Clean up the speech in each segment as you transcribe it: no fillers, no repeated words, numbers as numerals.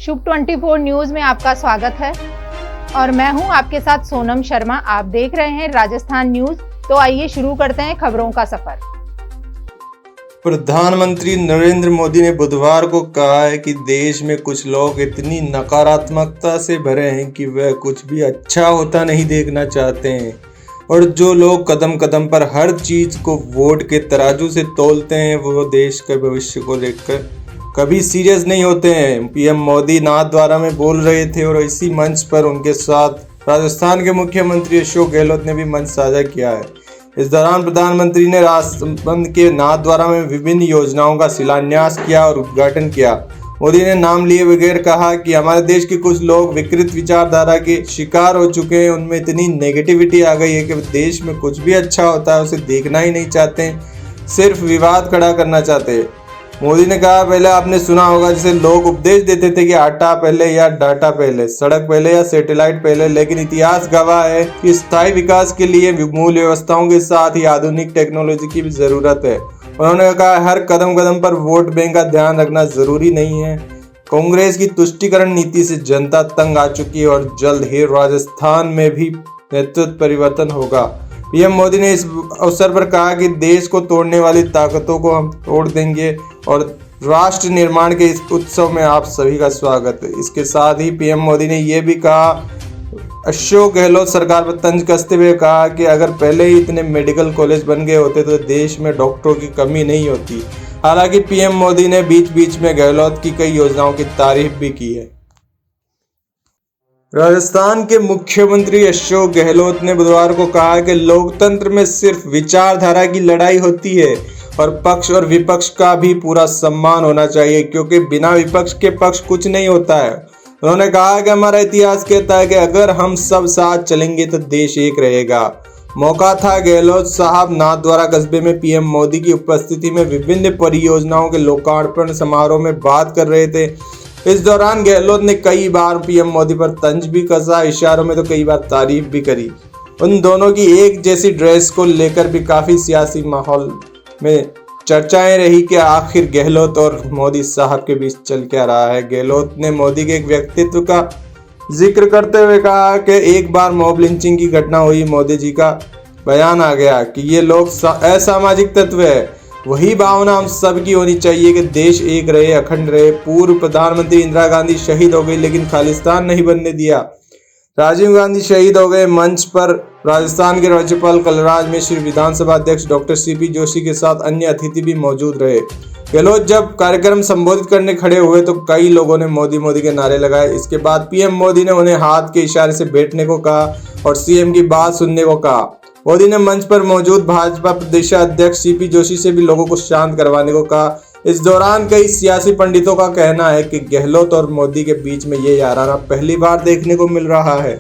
शुभ 24 news में आपका स्वागत है और मैं हूं आपके साथ सोनम शर्मा। आप देख रहे हैं राजस्थान न्यूज। तो आइए शुरू करते हैं खबरों का सफर। प्रधानमंत्री नरेंद्र मोदी ने बुधवार को कहा है कि देश में कुछ लोग इतनी नकारात्मकता से भरे हैं कि वह कुछ भी अच्छा होता नहीं देखना चाहते हैं और जो लोग कदम कदम पर हर चीज को वोट के तराजू से तौलते हैं वो देश के भविष्य को लेकर कभी सीरियस नहीं होते हैं। पीएम मोदी नाथद्वारा में बोल रहे थे और इसी मंच पर उनके साथ राजस्थान के मुख्यमंत्री अशोक गहलोत ने भी मंच साझा किया है। इस दौरान प्रधानमंत्री ने राजसमंद के नाथद्वारा में विभिन्न योजनाओं का शिलान्यास किया और उद्घाटन किया। मोदी ने नाम लिए बगैर कहा कि हमारे देश के कुछ लोग विकृत विचारधारा के शिकार हो चुके हैं। उनमें इतनी नेगेटिविटी आ गई है कि देश में कुछ भी अच्छा होता है उसे देखना ही नहीं चाहते, सिर्फ विवाद खड़ा करना चाहते हैं। मोदी ने कहा, पहले आपने सुना होगा जिसे लोग उपदेश देते थे कि आटा पहले या डाटा पहले, सड़क पहले या सैटेलाइट पहले, लेकिन इतिहास गवाह है कि स्थायी विकास के लिए मूल व्यवस्थाओं के साथ ही आधुनिक टेक्नोलॉजी की भी जरूरत है। उन्होंने कहा, हर कदम कदम पर वोट बैंक का ध्यान रखना जरूरी नहीं है। कांग्रेस की तुष्टीकरण नीति से जनता तंग आ चुकी है और जल्द ही राजस्थान में भी नेतृत्व परिवर्तन होगा। पीएम मोदी ने इस अवसर पर कहा कि देश को तोड़ने वाली ताकतों को हम तोड़ देंगे और राष्ट्र निर्माण के इस उत्सव में आप सभी का स्वागत है। इसके साथ ही पीएम मोदी ने यह भी कहा, अशोक गहलोत सरकार पर तंज कसते हुए कहा कि अगर पहले ही इतने मेडिकल कॉलेज बन गए होते तो देश में डॉक्टरों की कमी नहीं होती। हालांकि पीएम मोदी ने बीच बीच में गहलोत की कई योजनाओं की तारीफ भी की है। राजस्थान के मुख्यमंत्री अशोक गहलोत ने बुधवार को कहा कि लोकतंत्र में सिर्फ विचारधारा की लड़ाई होती है और पक्ष और विपक्ष का भी पूरा सम्मान होना चाहिए, क्योंकि बिना विपक्ष के पक्ष कुछ नहीं होता है। उन्होंने कहा कि हमारा इतिहास कहता है कि अगर हम सब साथ चलेंगे तो देश एक रहेगा। मौका था गहलोत साहब नाथद्वारा कस्बे में पीएम मोदी की उपस्थिति में विभिन्न परियोजनाओं के लोकार्पण समारोह में बात कर रहे थे। इस दौरान गहलोत ने कई बार पीएम मोदी पर तंज भी कसा, इशारों में तो कई बार तारीफ भी करी। उन दोनों की एक जैसी ड्रेस को लेकर भी काफी सियासी माहौल में चर्चाएं रही कि आखिर गहलोत और मोदी साहब के बीच चल क्या रहा है। गहलोत ने मोदी के एक व्यक्तित्व का जिक्र करते हुए कहा कि एक बार मॉब लिंचिंग की घटना हुई, मोदी जी का बयान आ गया कि ये लोग असामाजिक तत्व है। वही भावना हम सब की होनी चाहिए कि देश एक रहे, अखंड रहे। पूर्व प्रधानमंत्री इंदिरा गांधी शहीद हो गई लेकिन खालिस्तान नहीं बनने दिया। राजीव गांधी शहीद हो गए। मंच पर राजस्थान के राज्यपाल कलराज मिश्र, विधानसभा अध्यक्ष डॉक्टर सीपी जोशी के साथ अन्य अतिथि भी मौजूद रहे। गहलोत जब कार्यक्रम संबोधित करने खड़े हुए तो कई लोगों ने मोदी मोदी के नारे लगाए। इसके बाद पीएम मोदी ने उन्हें हाथ के इशारे से बैठने को कहा और सीएम की बात सुनने को कहा। मोदी ने मंच पर मौजूद भाजपा प्रदेशाध्यक्ष सीपी जोशी से भी लोगों को शांत करवाने को कहा। इस दौरान कई सियासी पंडितों का कहना है कि गहलोत और मोदी के बीच में ये याराना पहली बार देखने को मिल रहा है।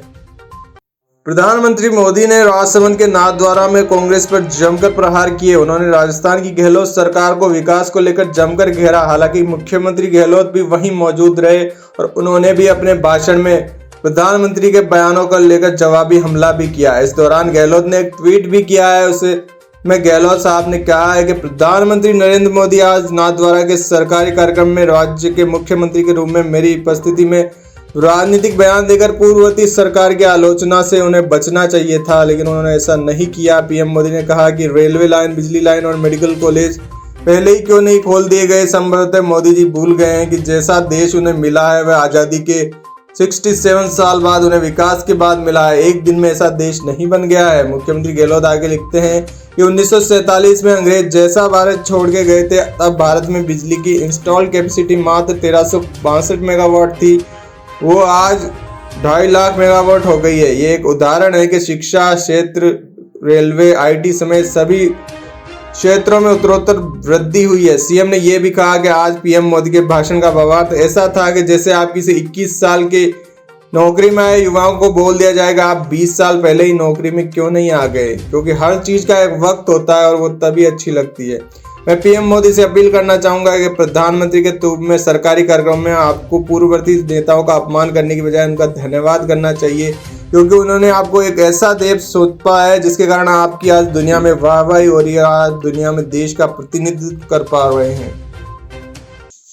प्रधानमंत्री मोदी ने राजसमंद के नाथद्वारा में कांग्रेस पर जमकर प्रहार किए। उन्होंने राजस्थान की गहलोत सरकार को विकास को लेकर जमकर घेरा। हालांकि मुख्यमंत्री गहलोत भी वहीं मौजूद रहे और उन्होंने भी अपने भाषण में प्रधानमंत्री के बयानों को लेकर जवाबी हमला भी किया। इस दौरान गहलोत ने एक ट्वीट भी किया है। उसमें गहलोत साहब ने कहा है कि प्रधानमंत्री नरेंद्र मोदी आज नाथद्वारा के सरकारी कार्यक्रम में राज्य के मुख्यमंत्री के रूप में मेरी उपस्थिति में राजनीतिक बयान देकर पूर्ववर्ती सरकार की आलोचना से उन्हें बचना चाहिए था, लेकिन उन्होंने ऐसा नहीं किया। पीएम मोदी ने कहा कि रेलवे लाइन, बिजली लाइन और मेडिकल कॉलेज पहले ही क्यों नहीं खोल दिए गए। संभवतः मोदी जी भूल गए हैं कि जैसा देश उन्हें मिला है वह आज़ादी के 67 साल बाद उन्हें विकास के बाद मिला है। एक दिन में ऐसा देश नहीं बन गया है। मुख्यमंत्री गहलोत आगे लिखते हैं कि 1947 में अंग्रेज जैसा भारत छोड़ के गए थे, तब भारत में बिजली की इंस्टॉल कैपेसिटी मात्र 1362 मेगावाट थी, वो आज 2.5 लाख मेगावाट हो गई है। ये एक उदाहरण है कि शिक्षा क्षेत्र, रेलवे, आईटी समेत सभी क्षेत्रों में उत्तरोत्तर वृद्धि हुई है। सीएम ने यह भी कहा कि आज पीएम मोदी के भाषण का भावार्थ ऐसा था कि जैसे आप किसी 21 साल के नौकरी में आए युवाओं को बोल दिया जाएगा आप 20 साल पहले ही नौकरी में क्यों नहीं आ गए, क्योंकि हर चीज का एक वक्त होता है और वो तभी अच्छी लगती है। मैं पीएम मोदी से अपील करना चाहूंगा कि प्रधानमंत्री के रूप में सरकारी कार्यक्रम में आपको पूर्ववर्ती नेताओं का अपमान करने की बजाय उनका धन्यवाद करना चाहिए, क्योंकि उन्होंने आपको एक ऐसा देश सौंपा है जिसके कारण आपकी आज दुनिया में वाहवाही हो रही है, आज दुनिया में देश का प्रतिनिधित्व कर पा रहे हैं।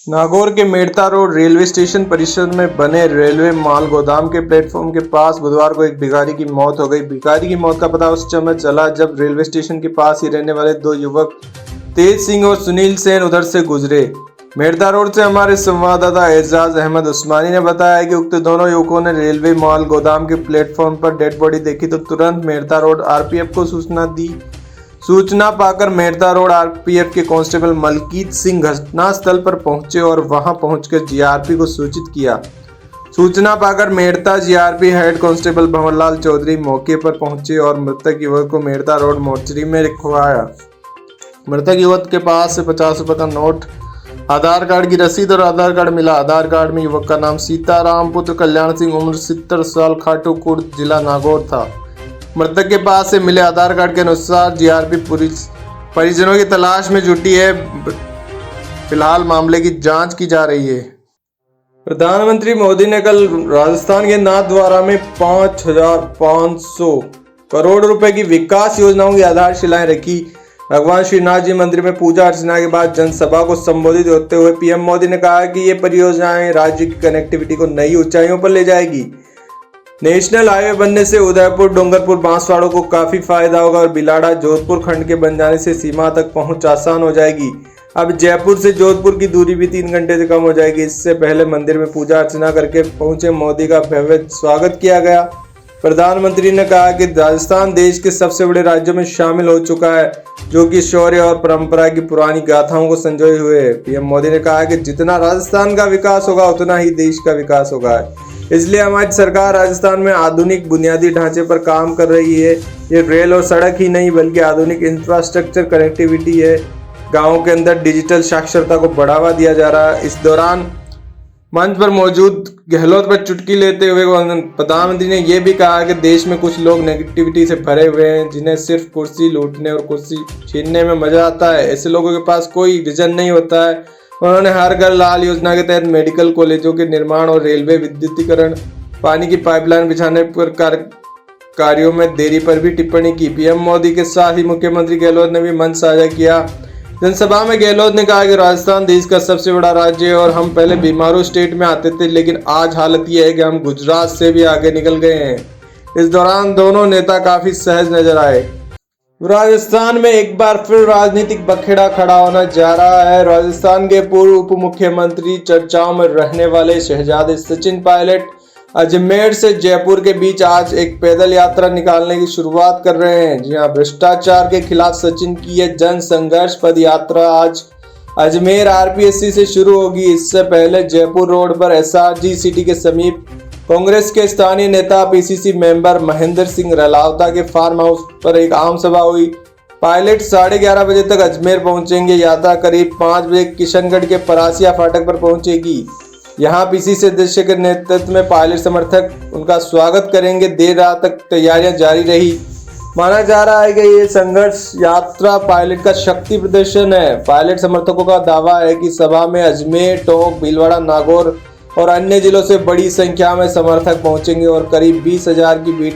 नागौर के मेड़ता रोड रेलवे स्टेशन परिसर में बने रेलवे माल गोदाम के प्लेटफॉर्म के पास बुधवार को एक भिखारी की मौत हो गई। भिखारी की मौत का पता उस समय चला जब रेलवे स्टेशन के पास ही रहने वाले दो युवक तेज सिंह और सुनील सेन उधर से गुजरे। मेड़ता रोड से हमारे संवाददाता एजाज अहमद उस्मानी ने बताया कि उक्त दोनों युवकों ने रेलवे माल गोदाम के प्लेटफॉर्म पर डेड बॉडी देखी तो तुरंत मेड़ता रोड आरपीएफ को सूचना दी। सूचना पाकर मेड़ता रोड आरपीएफ के कांस्टेबल मलकीत सिंह घटनास्थल पर पहुंचे और वहां पहुंचकर जीआरपी को सूचित किया। सूचना पाकर Merta GRP head constable Bhanwarlal Chaudhary मौके पर पहुंचे और मृतक युवक को मेड़ता रोड मोर्चरी में रखवाया। मृतक युवक के पास से 50 रुपए का नोट, आधार कार्ड की रसीद और आधार कार्ड मिला। आधार कार्ड में युवक का नाम सीताराम पुत्र कल्याण सिंह, उम्र 70 साल, खाटूपुर जिला नागौर था। मृतक के पास से मिले आधार कार्ड के अनुसार जीआरपी पुलिस परिजनों की तलाश में जुटी है। फिलहाल मामले की जांच की जा रही है। प्रधानमंत्री मोदी ने कल राजस्थान के नाथद्वारा में 5,500 करोड़ रुपए की विकास योजनाओं की आधारशिलाएं रखी। भगवान श्रीनाथ जी मंदिर में पूजा अर्चना के बाद जनसभा को संबोधित होते हुए पीएम मोदी ने कहा कि ये परियोजनाएं राज्य की कनेक्टिविटी को नई ऊंचाइयों पर ले जाएगी। नेशनल हाईवे बनने से उदयपुर, डूंगरपुर, बांसवाड़ा को काफी फायदा होगा और बिलाड़ा जोधपुर खंड के बन जाने से सीमा तक पहुंच आसान हो जाएगी। अब जयपुर से जोधपुर की दूरी भी 3 घंटे से कम हो जाएगी। इससे पहले मंदिर में पूजा अर्चना करके पहुंचे मोदी का भव्य स्वागत किया गया। प्रधानमंत्री ने कहा कि राजस्थान देश के सबसे बड़े राज्यों में शामिल हो चुका है, जो कि शौर्य और परंपरा की पुरानी गाथाओं को संजोए हुए है। पीएम मोदी ने कहा कि जितना राजस्थान का विकास होगा उतना ही देश का विकास होगा। इसलिए हमारी सरकार राजस्थान में आधुनिक बुनियादी ढांचे पर काम कर रही है। ये रेल और सड़क ही नहीं बल्कि आधुनिक इंफ्रास्ट्रक्चर कनेक्टिविटी है। गाँव के अंदर डिजिटल साक्षरता को बढ़ावा दिया जा रहा है। इस दौरान मंच पर मौजूद गहलोत पर चुटकी लेते हुए प्रधानमंत्री ने यह भी कहा कि देश में कुछ लोग नेगेटिविटी से भरे हुए हैं, जिन्हें सिर्फ कुर्सी लूटने और कुर्सी छीनने में मजा आता है। ऐसे लोगों के पास कोई विजन नहीं होता है। उन्होंने हर घर लाल योजना के तहत मेडिकल कॉलेजों के निर्माण और रेलवे विद्युतीकरण, पानी की पाइपलाइन बिछाने पर कार्यों में देरी पर भी टिप्पणी की। पीएम मोदी के साथ ही मुख्यमंत्री गहलोत ने भी मंच साझा किया। जनसभा में गहलोत ने कहा कि राजस्थान देश का सबसे बड़ा राज्य है और हम पहले बीमारू स्टेट में आते थे, लेकिन आज हालत यह है कि हम गुजरात से भी आगे निकल गए हैं। इस दौरान दोनों नेता काफी सहज नजर आए। राजस्थान में एक बार फिर राजनीतिक बखेड़ा खड़ा होना जा रहा है। राजस्थान के पूर्व उप मुख्यमंत्री, चर्चाओं में रहने वाले शहजादे सचिन पायलट अजमेर से जयपुर के बीच आज एक पैदल यात्रा निकालने की शुरुआत कर रहे हैं। जी हां, भ्रष्टाचार के खिलाफ सचिन की यह जन संघर्ष पद यात्रा आज अजमेर आरपीएससी से शुरू होगी। इससे पहले जयपुर रोड पर एसआरजी सिटी के समीप कांग्रेस के स्थानीय नेता पीसीसी मेंबर महेंद्र सिंह रलावता के फार्म हाउस पर एक आम सभा हुई। पायलट 11:30 बजे तक अजमेर पहुंचेंगे। यात्रा करीब 5 बजे किशनगढ़ के परासिया फाटक पर पहुंचेगी। यहाँ पीसीसी अध्यक्ष के नेतृत्व में पायलट समर्थक उनका स्वागत करेंगे। देर रात तक तैयारियां जारी रही। माना जा रहा है कि ये संघर्ष यात्रा पायलट का शक्ति प्रदर्शन है। पायलट समर्थकों का दावा है कि सभा में अजमेर, टोंक, भीलवाड़ा, नागौर और अन्य जिलों से बड़ी संख्या में समर्थक पहुंचेंगे और करीब 20,000 की भीड़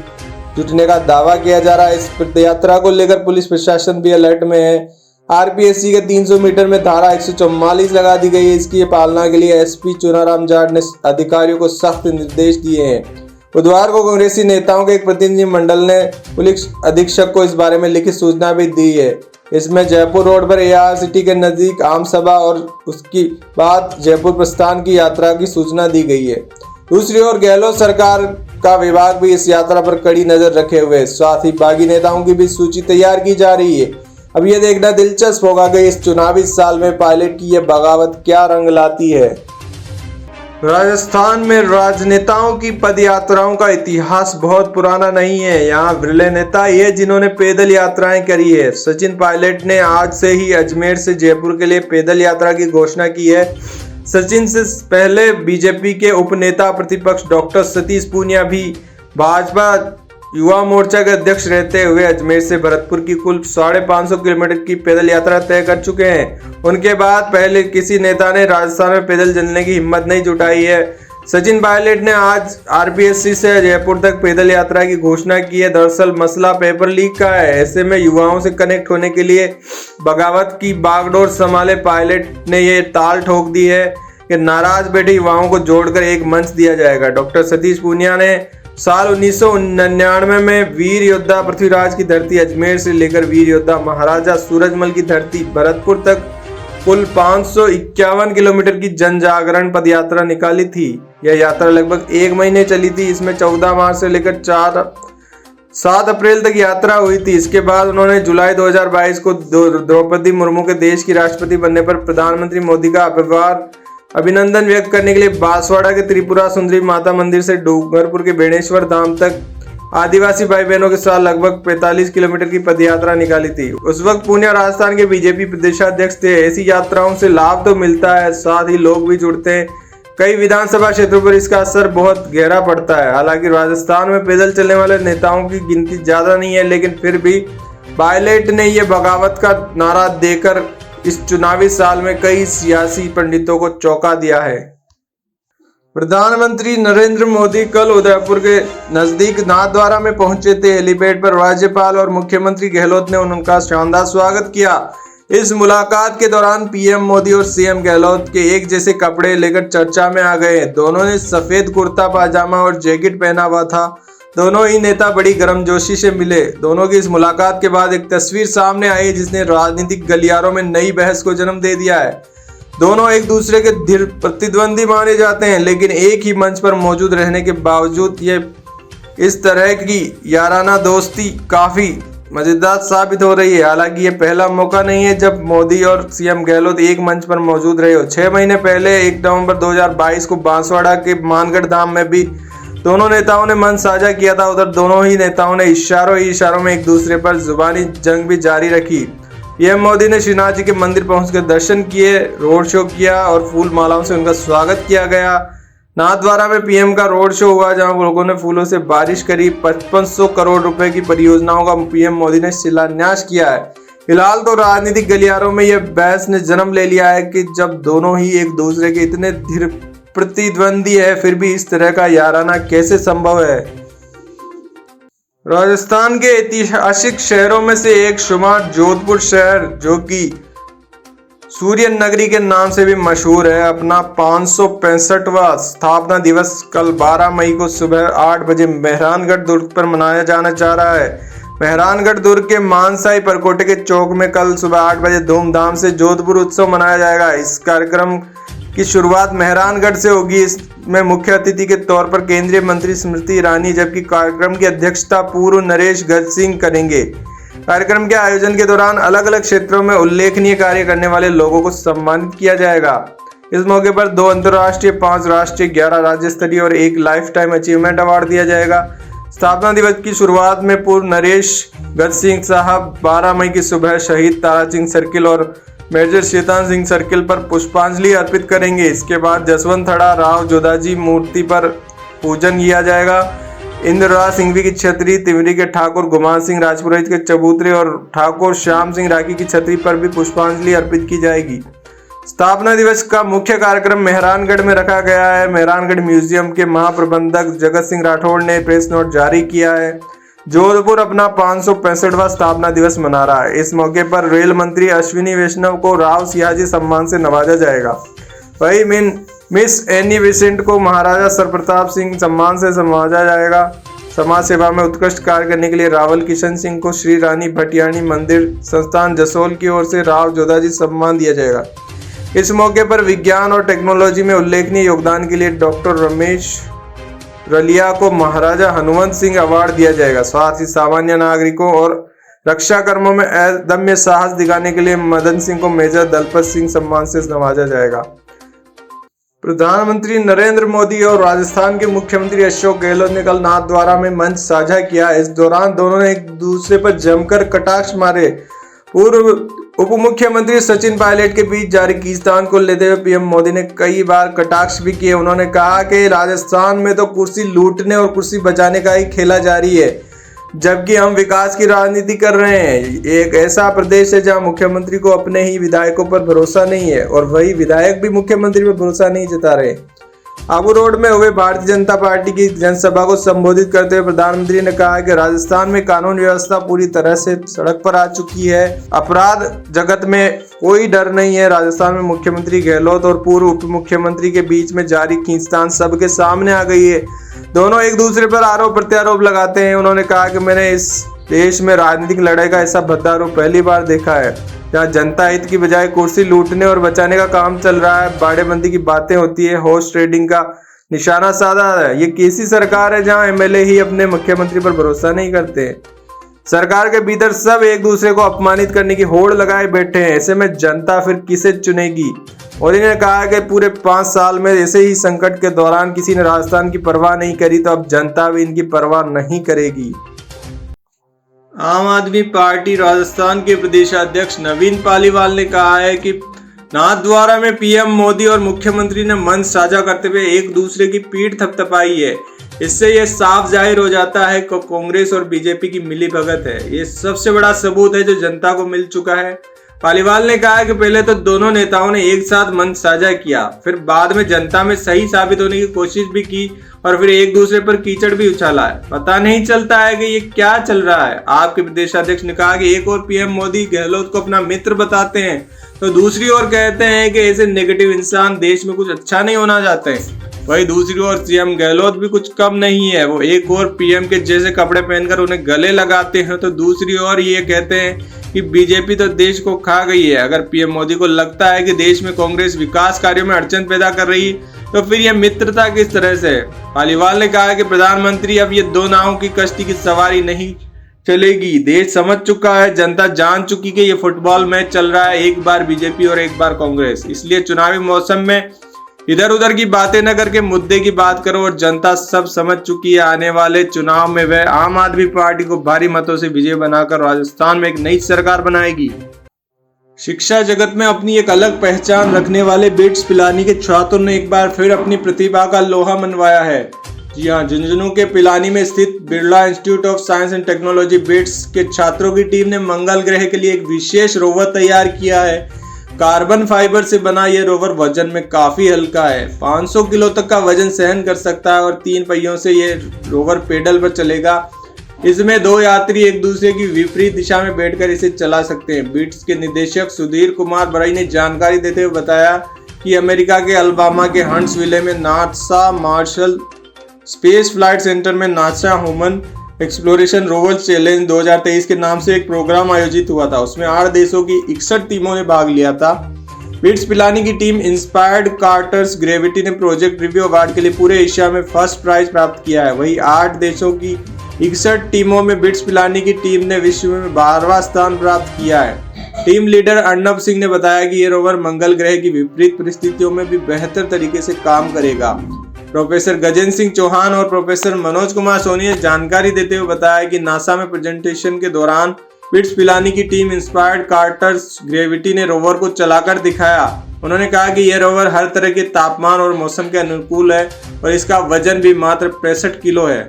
जुटने का दावा किया जा रहा है। इस यात्रा को लेकर पुलिस प्रशासन भी अलर्ट में है। आरपीएससी के 300 मीटर में धारा 144 लगा दी गई है। इसकी पालना के लिए एसपी चुनाराम जाट ने अधिकारियों को सख्त निर्देश दिए हैं। बुधवार को कांग्रेसी नेताओं के एक प्रतिनिधि मंडल ने पुलिस अधीक्षक को इस बारे में लिखित सूचना भी दी है। इसमें जयपुर रोड पर एआर सिटी के नजदीक आम सभा और उसके बाद जयपुर प्रस्थान की यात्रा की सूचना दी गई है। दूसरी ओर गहलोत सरकार का विभाग भी इस यात्रा पर कड़ी नजर रखे हुए। साथ ही बागी नेताओं की भी सूची तैयार की जा रही है। अब यह देखना दिलचस्प होगा कि इस चुनावी साल में पायलट की यह बगावत क्या रंग लाती है। राजस्थान में राजनेताओं की पदयात्राओं का इतिहास बहुत पुराना नहीं है। यहाँ विरले नेता ही है जिन्होंने पैदल यात्राएं करी है। सचिन पायलट ने आज से ही अजमेर से जयपुर के लिए पैदल यात्रा की घोषणा की है। सचिन से पहले बीजेपी के उपनेता प्रतिपक्ष डॉक्टर सतीश पूनिया भी भाजपा युवा मोर्चा के अध्यक्ष रहते हुए अजमेर से भरतपुर की कुल 550 किलोमीटर की पैदल यात्रा तय कर चुके हैं। उनके बाद पहले किसी नेता ने राजस्थान में पैदल चलने की हिम्मत नहीं जुटाई है। सचिन पायलट ने आज आरपीएससी से जयपुर तक पैदल यात्रा की घोषणा की है। दरअसल मसला पेपर लीक का है। ऐसे में युवाओं से कनेक्ट होने के लिए बगावत की बागडोर संभाले पायलट ने ये ताल ठोक दी है कि नाराज बैठे युवाओं को जोड़कर एक मंच दिया जाएगा। डॉक्टर सतीश पूनिया ने साल 1999 में वीर योद्धा पृथ्वीराज की धरती अजमेर से लेकर वीर योद्धा महाराजा सूरजमल की धरती भरतपुर तक कुल 551 किलोमीटर की जन जागरण पद यात्रा निकाली थी। यह यात्रा लगभग 1 महीने चली थी। इसमें 14 मार्च से लेकर 7 अप्रैल तक यात्रा हुई थी। इसके बाद उन्होंने जुलाई 2022 को द्रौपदी मुर्मू के देश की राष्ट्रपति बनने पर प्रधानमंत्री मोदी का अभिनंदन व्यक्त करने के लिए बांसवाड़ा के त्रिपुरा सुंदरी माता मंदिर से डूंगरपुर के बेणेश्वर धाम तक आदिवासी भाई बहनों के साथ लगभग 45 किलोमीटर की पदयात्रा निकाली थी। उस वक्त पूनिया राजस्थान के बीजेपी प्रदेशाध्यक्ष थे। ऐसी यात्राओं से लाभ तो मिलता है, साथ ही लोग भी जुड़ते हैं। कई विधानसभा क्षेत्रों पर इसका असर बहुत गहरा पड़ता है। हालांकि राजस्थान में पैदल चलने वाले नेताओं की गिनती ज्यादा नहीं है, लेकिन फिर भी पायलट ने यह बगावत का नारा देकर इस चुनावी साल में कई सियासी पंडितों को चौंका दिया है। प्रधानमंत्री नरेंद्र मोदी कल उदयपुर के नजदीक नाथद्वारा में पहुंचे थे। हेलीपैड पर राज्यपाल और मुख्यमंत्री गहलोत ने उनका शानदार स्वागत किया। इस मुलाकात के दौरान पीएम मोदी और सीएम गहलोत के एक जैसे कपड़े लेकर चर्चा में आ गए। दोनों ने सफेद कुर्ता पाजामा और जैकेट पहना हुआ था। दोनों ही नेता बड़ी गर्मजोशी से मिले। दोनों की इस मुलाकात के बाद एक तस्वीर सामने आई जिसने राजनीतिक गलियारों में नई बहस को जन्म दे दिया है। दोनों एक दूसरे के दृढ़ प्रतिद्वंदी माने जाते हैं, लेकिन एक ही मंच पर मौजूद रहने के बावजूद ये इस तरह की याराना दोस्ती काफी मजेदार साबित हो रही है। हालांकि ये पहला मौका नहीं है जब मोदी और सीएम गहलोत एक मंच पर मौजूद रहे हो। 6 महीने पहले 1 नवंबर 2022 को बांसवाड़ा के मानगढ़ धाम में भी दोनों नेताओं ने मंच साझा किया था। उधर दोनों ही नेताओं ने इशारों में एक दूसरे पर जुबानी जंग भी जारी रखी। पीएम मोदी ने श्रीनाथ जी के मंदिर पहुंचकर दर्शन किए, रोड शो किया और फूल मालाओं से उनका स्वागत किया गया। नाथद्वारा में पीएम का रोड शो हुआ जहां लोगों ने फूलों से बारिश करी। 5500 करोड़ रुपए की परियोजनाओं का पीएम मोदी ने शिलान्यास किया है। फिलहाल तो राजनीतिक गलियारों में यह बहस ने जन्म ले लिया है कि जब दोनों ही एक दूसरे के इतने दृढ़ प्रतिद्वंदी है, फिर भी इस तरह का याराना कैसे संभव है। राजस्थान के ऐतिहासिक शहरों में से एक शुमार जोधपुर शहर, जो कि सूर्य नगरी के नाम से भी मशहूर है, अपना 565वां स्थापना दिवस कल 12 मई को सुबह 8 बजे मेहरानगढ़ दुर्ग पर मनाया जाना जा रहा है। मेहरानगढ़ दुर्ग के मानसाई परकोटे के चौक में कल सुबह 8 बजे धूमधाम से जोधपुर उत्सव मनाया जाएगा। इस कार्यक्रम की शुरुआत मेहरानगढ़ से होगी। इसमें मुख्य अतिथि के तौर पर केंद्रीय मंत्री स्मृति ईरानी, जबकि कार्यक्रम की अध्यक्षता पूर्व नरेश गज सिंह करेंगे। कार्यक्रम के आयोजन के दौरान अलग अलग क्षेत्रों में उल्लेखनीय कार्य करने वाले लोगों को सम्मानित किया जाएगा। इस मौके पर 2 अंतर्राष्ट्रीय, 5 राष्ट्रीय, 11 राज्य स्तरीय और 1 लाइफ टाइम अचीवमेंट अवार्ड दिया जाएगा। स्थापना दिवस की शुरुआत में पूर्व नरेश गज सिंह साहब 12 मई की सुबह शहीद तारा सिंह सर्किल और मेजर शैतान सिंह सर्किल पर पुष्पांजलि अर्पित करेंगे। इसके बाद जसवंतथड़ा राव जोधाजी मूर्ति पर पूजन किया जाएगा। इंद्रराज सिंघवी की छतरी, तिवरी के ठाकुर गुमान सिंह राजपुरोहित के चबूतरे और ठाकुर श्याम सिंह राठी की छतरी पर भी पुष्पांजलि अर्पित की जाएगी। स्थापना दिवस का मुख्य कार्यक्रम मेहरानगढ़ में रखा गया है। मेहरानगढ़ म्यूजियम के महाप्रबंधक जगत सिंह राठौड़ ने प्रेस नोट जारी किया है। जोधपुर अपना 565वां स्थापना दिवस मना रहा है। इस मौके पर रेल मंत्री अश्विनी वैष्णव को राव सियाजी सम्मान से नवाजा जाएगा। वही मिस एनी बेसेंट को महाराजा सरप्रताप सिंह सम्मान से नवाजा जाएगा। समाज सेवा में उत्कृष्ट कार्य करने के लिए रावल किशन सिंह को श्री रानी भटियाणी मंदिर संस्थान जसोल की ओर से राव जोधाजी सम्मान दिया जाएगा। इस मौके पर विज्ञान और टेक्नोलॉजी में उल्लेखनीय योगदान के लिए डॉक्टर रमेश रलिया को महाराजा हनुमंत सिंह अवार्ड दिया जाएगा। साथ ही सामान्य नागरिकों और रक्षा कर्मों में अदम्य साहस दिखाने के लिए मदन सिंह को मेजर दलपत सिंह सम्मान से नवाजा जाएगा। प्रधानमंत्री नरेंद्र मोदी और राजस्थान के मुख्यमंत्री अशोक गहलोत ने कल नाथद्वारा में मंच साझा किया। इस दौरान दोनों ने एक दूसरे पर जमकर कटाक्ष मारे। पूर्व उप मुख्यमंत्री सचिन पायलट के बीच जारी खींचतान को लेते हुए पीएम मोदी ने कई बार कटाक्ष भी किए। उन्होंने कहा कि राजस्थान में तो कुर्सी लूटने और कुर्सी बचाने का ही खेला जारी है, जबकि हम विकास की राजनीति कर रहे हैं। एक ऐसा प्रदेश है जहां मुख्यमंत्री को अपने ही विधायकों पर भरोसा नहीं है और वही विधायक भी मुख्यमंत्री पर भरोसा नहीं जता रहे। आबू रोड में हुए भारतीय जनता पार्टी की जनसभा को संबोधित करते हुए प्रधानमंत्री ने कहा कि राजस्थान में कानून व्यवस्था पूरी तरह से सड़क पर आ चुकी है। अपराध जगत में कोई डर नहीं है। राजस्थान में मुख्यमंत्री गहलोत और पूर्व उप मुख्यमंत्री के बीच में जारी खींचतान सबके सामने आ गई है। दोनों एक दूसरे पर आरोप प्रत्यारोप लगाते हैं। उन्होंने कहा कि मैंने इस देश में राजनीतिक लड़ाई का ऐसा भद्दा रूप पहली बार देखा है, जहाँ जनता हित की बजाय कुर्सी लूटने और बचाने का काम चल रहा है। बाड़ेबंदी की बातें होती है, हॉर्स ट्रेडिंग का निशाना साधा है। ये कैसी सरकार है जहाँ एमएलए ही अपने मुख्यमंत्री पर भरोसा नहीं करते हैं। सरकार के भीतर सब एक दूसरे को अपमानित करने की होड़ लगाए बैठे हैं। ऐसे में जनता फिर किसे चुनेगी। मोदी ने कहा कि पूरे 5 साल में ऐसे ही संकट के दौरान किसी ने राजस्थान की परवाह नहीं करी, तो अब जनता भी इनकी परवाह नहीं करेगी। आम आदमी पार्टी राजस्थान के प्रदेशाध्यक्ष नवीन पालीवाल ने कहा है कि नाथद्वारा में पीएम मोदी और मुख्यमंत्री ने मंच साझा करते हुए एक दूसरे की पीठ थपथपाई है। इससे यह साफ जाहिर हो जाता है कि कांग्रेस और बीजेपी की मिलीभगत है। ये सबसे बड़ा सबूत है जो जनता को मिल चुका है। पालीवाल ने कहा कि पहले तो दोनों नेताओं ने एक साथ मंच साझा किया, फिर बाद में जनता में सही साबित होने की कोशिश भी की और फिर एक दूसरे पर कीचड़ भी उछाला है। पता नहीं चलता है कि ये क्या चल रहा है। आपके प्रदेशाध्यक्ष ने कहा कि एक और पीएम मोदी गहलोत को अपना मित्र बताते हैं, तो दूसरी ओर कहते हैं कि ऐसे नेगेटिव इंसान देश में कुछ अच्छा नहीं होना चाहते हैं। वही दूसरी ओर सीएम गहलोत भी कुछ कम नहीं है। वो एक और पीएम के जैसे कपड़े पहनकर उन्हें गले लगाते हैं, तो दूसरी ओर ये कहते हैं कि बीजेपी तो देश को खा गई है। अगर पीएम मोदी को लगता है कि देश में कांग्रेस विकास कार्यों में अड़चन पैदा कर रही, तो फिर यह मित्रता किस तरह से है। पालीवाल ने कहा कि प्रधानमंत्री अब ये 2 नावों की कश्ती की सवारी नहीं चलेगी। देश समझ चुका है, जनता जान चुकी कि ये फुटबॉल मैच चल रहा है, एक बार बीजेपी और एक बार कांग्रेस। इसलिए चुनावी मौसम में इधर उधर की बातें न करके मुद्दे की बात करो। और जनता सब समझ चुकी है, आने वाले चुनाव में वह आम आदमी पार्टी को भारी मतों से विजय बनाकर राजस्थान में एक नई सरकार बनाएगी। शिक्षा जगत में अपनी एक अलग पहचान रखने वाले बिट्स पिलानी के छात्रों ने एक बार फिर अपनी प्रतिभा का लोहा मनवाया है। जी हाँ, झुंझुनू के पिलानी में स्थित Birla institute of science and technology bits के छात्रों की टीम ने मंगल ग्रह के लिए एक विशेष रोवर तैयार किया है। कार्बन फाइबर से बना यह रोवर वजन में काफी हल्का है, 500 किलो तक का वजन सहन कर सकता है और 3 पहियों से यह रोवर पेडल पर चलेगा। इसमें 2 यात्री एक दूसरे की विपरीत दिशा में बैठकर इसे चला सकते हैं। बिट्स के निदेशक सुधीर कुमार बराई ने जानकारी देते हुए बताया कि अमेरिका के अलाबामा के हंट्सविले में NASA Marshall space flight centre में NASA human exploration rover challenge 2023 के नाम से एक प्रोग्राम आयोजित हुआ था। उसमें 8 देशों की 61 टीमों ने भाग लिया था। बिट्स पिलानी की टीम इंस्पायर्ड कार्टर्स ग्रेविटी ने प्रोजेक्ट रिव्यू अवार्ड के लिए पूरे एशिया में फर्स्ट प्राइज प्राप्त किया है। वही 8 देशों की 61 टीमों में बिट्स पिलानी की टीम ने विश्व में 12वां स्थान प्राप्त किया है। टीम लीडर अर्नब सिंह ने बताया कि यह रोवर मंगल ग्रह की विपरीत परिस्थितियों में भी बेहतर तरीके से काम करेगा। प्रोफेसर गजेंद्र सिंह चौहान और प्रोफेसर मनोज कुमार सोनी ने जानकारी देते हुए बताया कि नासा में प्रेजेंटेशन के दौरान बिट्स पिलानी की टीम इंस्पायर्ड कार्टर्स ग्रेविटी ने रोवर को चलाकर दिखाया। उन्होंने कहा कि यह रोवर हर तरह के तापमान और मौसम के अनुकूल है और इसका वजन भी मात्र 65 किलो है।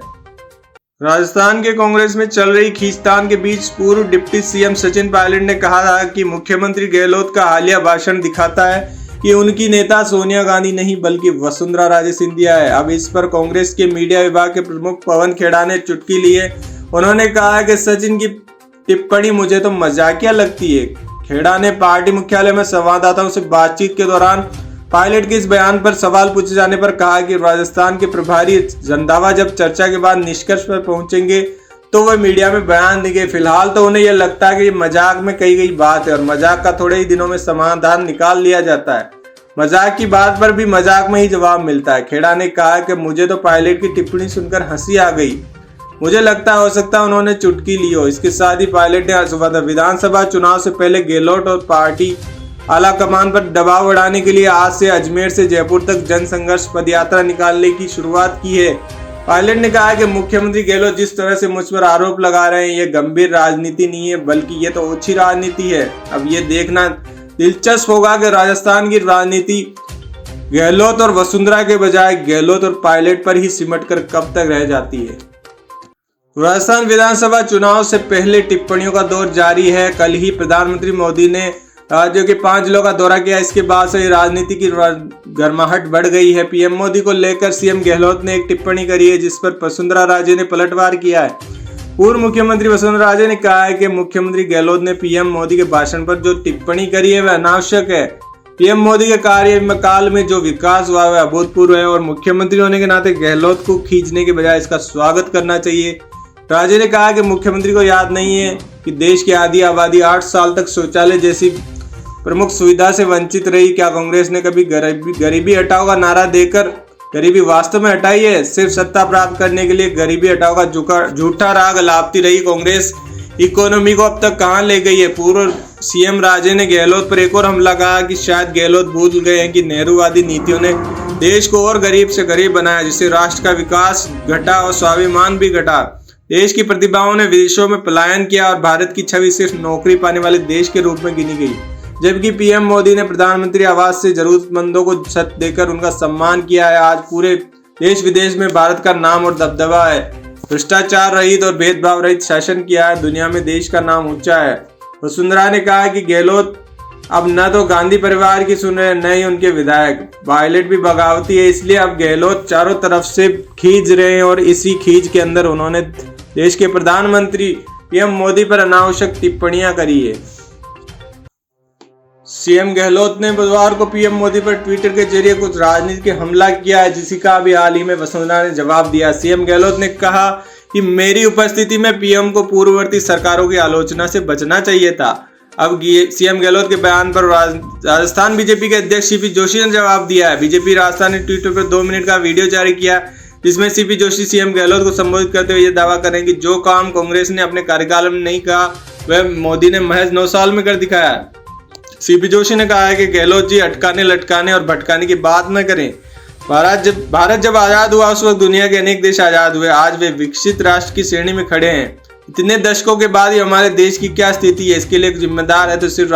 राजस्थान के कांग्रेस में चल रही खींचतान के बीच पूर्व डिप्टी सीएम सचिन पायलट ने कहा था कि मुख्यमंत्री गहलोत का हालिया भाषण दिखाता है कि उनकी नेता सोनिया गांधी नहीं बल्कि वसुंधरा राजे सिंधिया है। अब इस पर कांग्रेस के मीडिया विभाग के प्रमुख पवन खेड़ा ने चुटकी ली है। उन्होंने कहा कि सचिन की टिप्पणी मुझे तो मजाकिया लगती है। खेड़ा ने पार्टी मुख्यालय में संवाददाताओं से बातचीत के दौरान पायलट के इस बयान पर सवाल पूछे जाने पर कहा कि राजस्थान के प्रभारी रंधावा जब चर्चा के बाद निष्कर्ष पर पहुंचेंगे तो वह मीडिया में बयान देंगे। फिलहाल तो उन्हें यह लगता है कि ये मजाक में कही गई बात है और मजाक का थोड़े ही दिनों में समाधान निकाल लिया जाता है। मजाक की बात पर भी मजाक में ही जवाब मिलता है। खेड़ा ने कहा कि मुझे तो पायलट की टिप्पणी सुनकर हंसी आ गई। मुझे लगता हो सकता है उन्होंने चुटकी ली हो। इसके साथ ही पायलट ने विधानसभा चुनाव से पहले गहलोत और पार्टी आला कमान पर दबाव बढ़ाने के लिए आज से अजमेर से जयपुर तक जनसंघर्ष पदयात्रा निकालने की शुरुआत की है। पायलट ने कहा कि मुख्यमंत्री गहलोत जिस तरह से मुझ पर आरोप लगा रहे हैं, यह गंभीर राजनीति नहीं है बल्कि यह तो ओछी राजनीति है। अब यह देखना दिलचस्प होगा कि राजस्थान की राजनीति गहलोत और वसुंधरा के बजाय गहलोत और पायलट पर ही सिमटकर कब तक रह जाती है। राजस्थान विधानसभा चुनाव से पहले टिप्पणियों का दौर जारी है। कल ही प्रधानमंत्री मोदी ने राज्यों के 5 जिलों का दौरा किया। इसके बाद से राजनीति की गर्माहट बढ़ गई है। पीएम मोदी को लेकर सीएम गहलोत ने एक टिप्पणी करी है, जिस पर वसुंधरा राजे ने पलटवार किया है। पूर्व मुख्यमंत्री वसुंधरा राजे ने कहा है कि मुख्यमंत्री गहलोत ने पीएम मोदी के भाषण पर जो टिप्पणी करी है वह अनावश्यक है। पीएम मोदी के कार्यकाल में जो विकास हुआ वह अभूतपूर्व है और मुख्यमंत्री होने के नाते गहलोत को खींचने के बजाय इसका स्वागत करना चाहिए। राजे ने कहा कि मुख्यमंत्री को याद नहीं है कि देश की आधी आबादी 8 साल तक शौचालय जैसी प्रमुख सुविधा से वंचित रही। क्या कांग्रेस ने कभी गरीबी हटाओ का नारा देकर गरीबी वास्तव में हटाई है? सिर्फ सत्ता प्राप्त करने के लिए गरीबी हटाओ का झूठा राग लापती रही कांग्रेस इकोनॉमी को अब तक कहां ले गई है। पूर्व सीएम राजे ने गहलोत पर एक और हमला कहा कि शायद गहलोत भूल गए हैं कि नेहरूवादी नीतियों ने देश को और गरीब से गरीब बनाया, जिससे राष्ट्र का विकास घटा और स्वाभिमान भी घटा। देश की प्रतिभाओं ने विदेशों में पलायन किया और भारत की छवि सिर्फ नौकरी पाने वाले देश के रूप में गिनी गई, जबकि पीएम मोदी ने प्रधानमंत्री आवास से जरूरतमंदों को छत देकर उनका सम्मान किया है। आज पूरे देश विदेश में भारत का नाम और दबदबा है। भ्रष्टाचार रहित और भेदभाव रहित शासन किया है। दुनिया में देश का नाम ऊंचा है। वसुंधरा ने कहा कि गहलोत अब न तो गांधी परिवार की सुन रहे, न ही उनके विधायक। पायलट भी बगावती है, इसलिए अब गहलोत चारों तरफ से खींच रहे हैं और इसी खींच के अंदर उन्होंने देश के प्रधानमंत्री पीएम मोदी पर अनावश्यक टिप्पणियां करी है। सीएम गहलोत ने बुधवार को पीएम मोदी पर ट्विटर के जरिए कुछ राजनीतिक हमला किया है, जिसी का अभी हाल ही में वसुंधरा ने जवाब दिया। सीएम गहलोत ने कहा कि मेरी उपस्थिति में पीएम को पूर्ववर्ती सरकारों की आलोचना से बचना चाहिए था। अब सीएम गहलोत के बयान पर राजस्थान बीजेपी के अध्यक्ष सीपी जोशी ने जवाब दिया है। बीजेपी राजस्थान ने ट्विटर पर 2 मिनट का वीडियो जारी किया, जिसमें सीपी जोशी सीएम गहलोत को संबोधित करते हुए यह दावा करें कि जो काम कांग्रेस ने अपने कार्यकाल में नहीं कहा वह मोदी ने महज 9 साल में कर दिखाया। सीपी जोशी ने कहा है कि गहलोत जी अटकाने लटकाने और भटकाने की बात न करें। भारत जब आजाद हुआ उस वक्त दुनिया के अनेक देश आजाद हुए। आज वे विकसित राष्ट्र की श्रेणी में खड़े हैं। इतने दशकों के बाद ही हमारे देश की क्या स्थिति है, इसके लिए जिम्मेदार है तो सिर्फ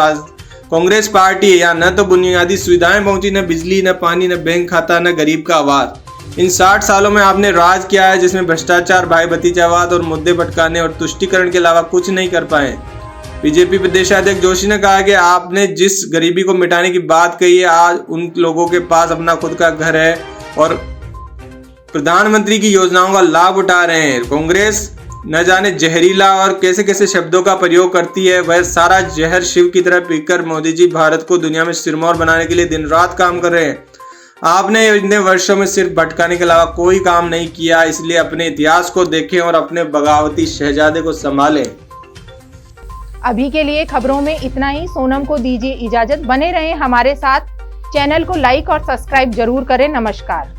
कांग्रेस पार्टी है। यहाँ न तो बुनियादी सुविधाएं पहुंची, न बिजली, न पानी, न बैंक खाता, न गरीब का आवाज। इन 60 सालों में आपने राज किया है, जिसमें भ्रष्टाचार, भाई भतीजावाद और मुद्दे भटकाने और तुष्टीकरण के अलावा कुछ नहीं कर पाए। बीजेपी प्रदेशाध्यक्ष जोशी ने कहा कि आपने जिस गरीबी को मिटाने की बात कही है, आज उन लोगों के पास अपना खुद का घर है और प्रधानमंत्री की योजनाओं का लाभ उठा रहे हैं। कांग्रेस न जाने जहरीला और कैसे कैसे शब्दों का प्रयोग करती है। वह सारा जहर शिव की तरह पीकर मोदी जी भारत को दुनिया में सिरमौर बनाने के लिए दिन रात काम कर रहे हैं। आपने इतने वर्षों में सिर्फ भटकाने के अलावा कोई काम नहीं किया, इसलिए अपने इतिहास को देखें और अपने बगावती शहजादे को संभालें। अभी के लिए खबरों में इतना ही। सोनम को दीजिए इजाजत। बने रहें हमारे साथ। चैनल को लाइक और सब्सक्राइब जरूर करें। नमस्कार।